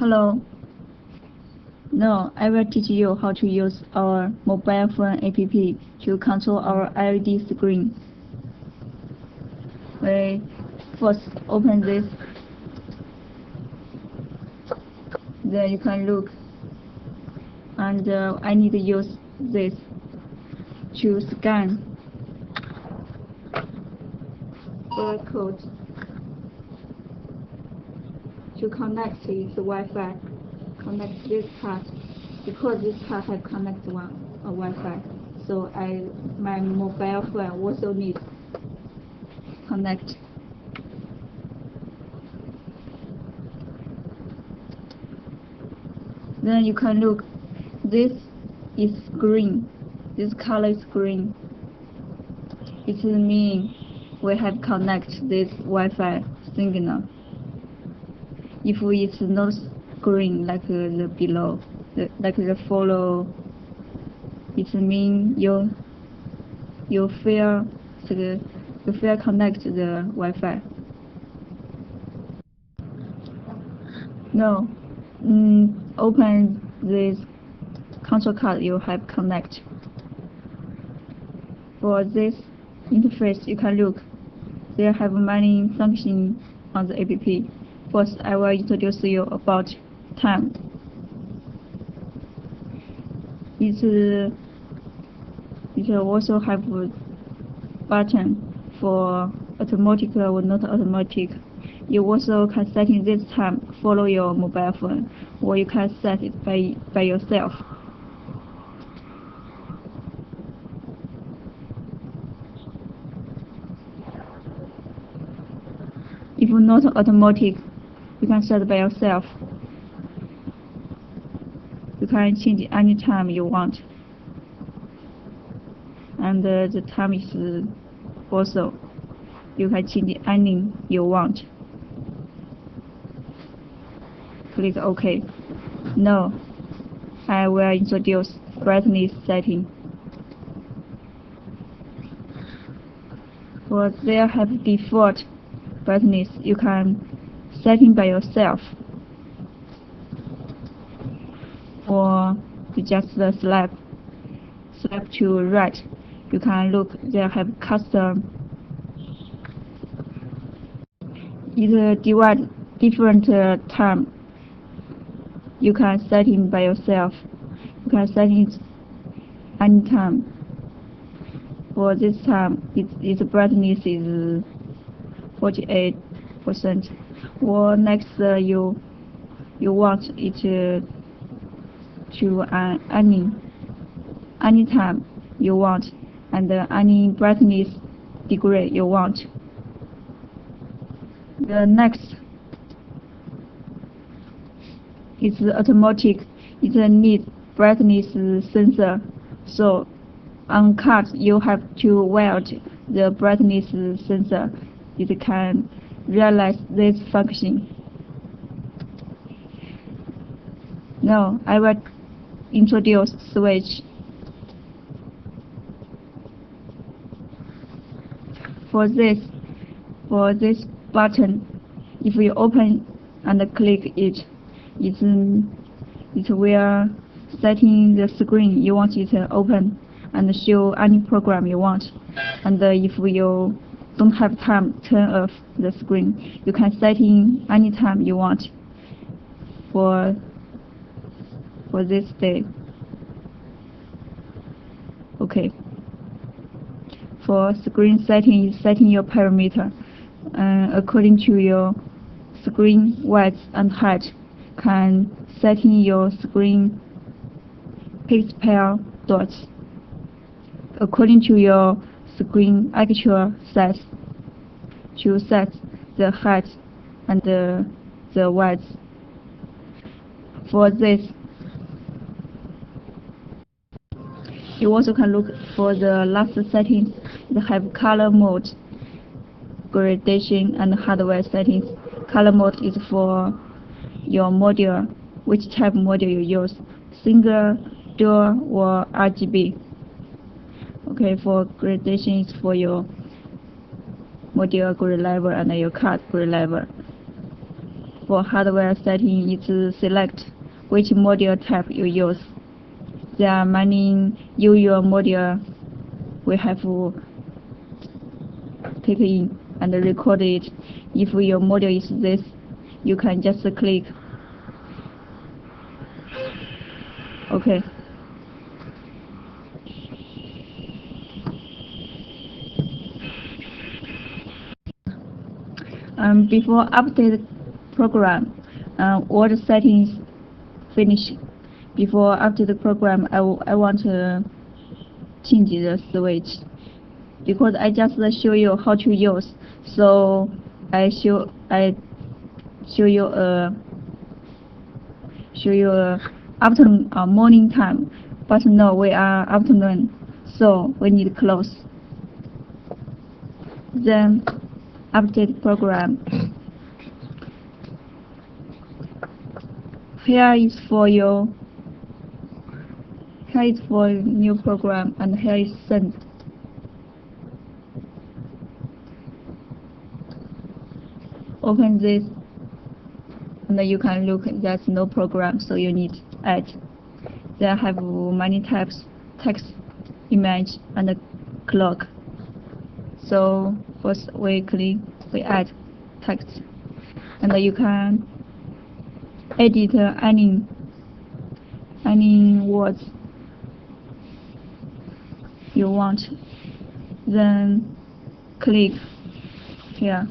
Hello. Now, I will teach you how to use our mobile phone app to control our LED screen. We first open this, then you can look, and I need to use this to scan barcode to connect to the Wi-Fi. Connect this part because this part has connected a Wi-Fi. So my mobile phone also needs connect. Then you can look. This is green. This color is green. It means we have connect this Wi-Fi signal. If it's not green like the below, like the follow, it means you fail connect the Wi-Fi. No, open this control card you have connect. For this interface, you can look. There have many functions on the app. First, I will introduce you about time. It also have a button for automatic or not automatic. You also can set in this time follow your mobile phone, or you can set it by yourself. If not automatic, you can set by yourself. You can change any time you want, and the time is also you can change any you want. Click OK. Now I will introduce brightness setting. For there have default brightness, you can setting by yourself, or to just the swipe to right. You can look. There have custom. It divide different time. You can set it by yourself. You can set it any time. For this time, its brightness is 48%. Or next, you want it to any time you want, and any brightness degree you want. The next is automatic. It needs brightness sensor. So on card you have to wired the brightness sensor. It can realize this function. Now I will introduce switch. For this button, if you open and click it will setting the screen you want it to open and show any program you want. And if you don't have time, turn off the screen. You can set in any time you want for this day. Okay. For screen setting, setting your parameter according to your screen width and height. Can set in your screen pixel dots according to your screen actual size to set the height and the width. For this, you also can look for the last settings. They have color mode, gradation, and hardware settings. Color mode is for your module, which type module you use, single, dual, or RGB. Okay, for gradation is for your module grade level and your card grade level. For hardware setting, it's select which module type you use. There are many usual module we have take in and record it. If your module is this, you can just click OK. Before update program, all the settings finish. Before update the program, I want to change the switch because I just show you how to use. So I show you afternoon or morning time, but now we are afternoon, so we need close. Then update program. Here is for new program, and here is send. Open this, and you can look. There's no program, so you need add. They have many types: text, image, and clock. So first we add text, and you can edit any words you want. Then click here.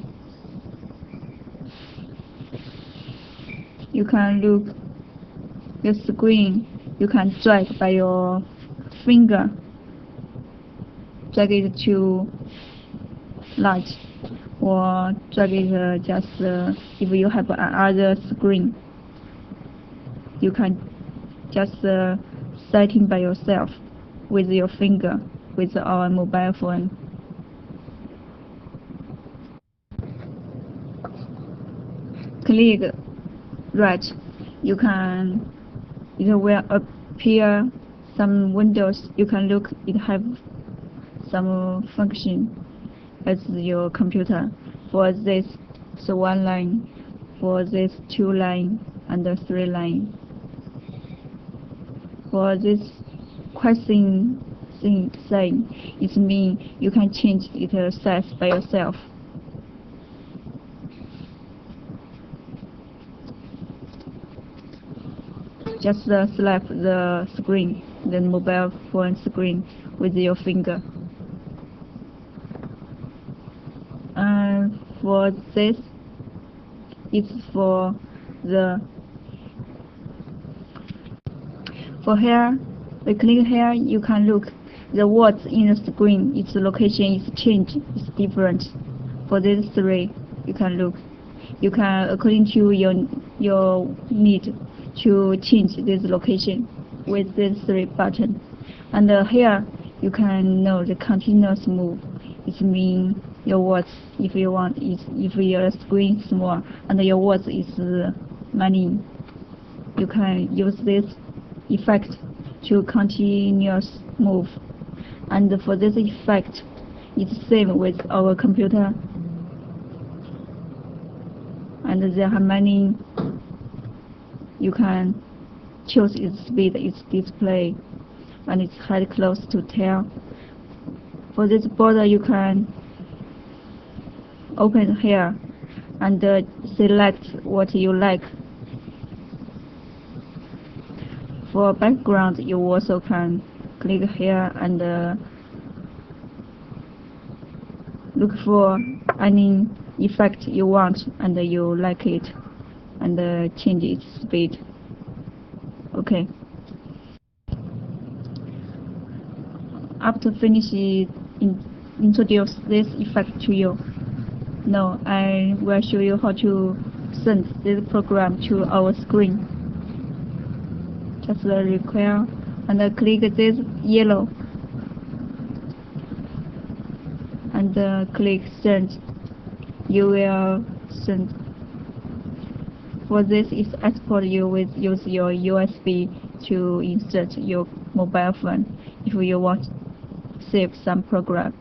You can look the screen. You can drag by your finger. Drag it to large, or drag it just if you have another screen. You can just setting by yourself with your finger with our mobile phone. Click right. It will appear some windows. You can look. It have some function as your computer. For this, so 1 line. For this, 2 line and 3 line. For this question thing, it means you can change its size by yourself. Just slap the screen, the mobile phone screen, with your finger. And for this, it's for here. We click here. You can look the words in the screen. Its location is changed. It's different. For these 3, you can look. You can, according to your need, to change this location with these 3 buttons. And here you can know the continuous move. It means your words, if you want, if your screen is small and your words is many, you can use this effect to continuous move. And for this effect, it's same with our computer. And there are many. You can choose its speed, its display, and its height close to tail. For this border, you can open here and select what you like. For background, you also can click here and look for any effect you want and you like it, and change its speed. Okay. After finishing introduce this effect to you, now I will show you how to send this program to our screen. Just require and click this yellow and click send. You will send. For this, is export you will use your USB to insert your mobile phone if you want to save some program.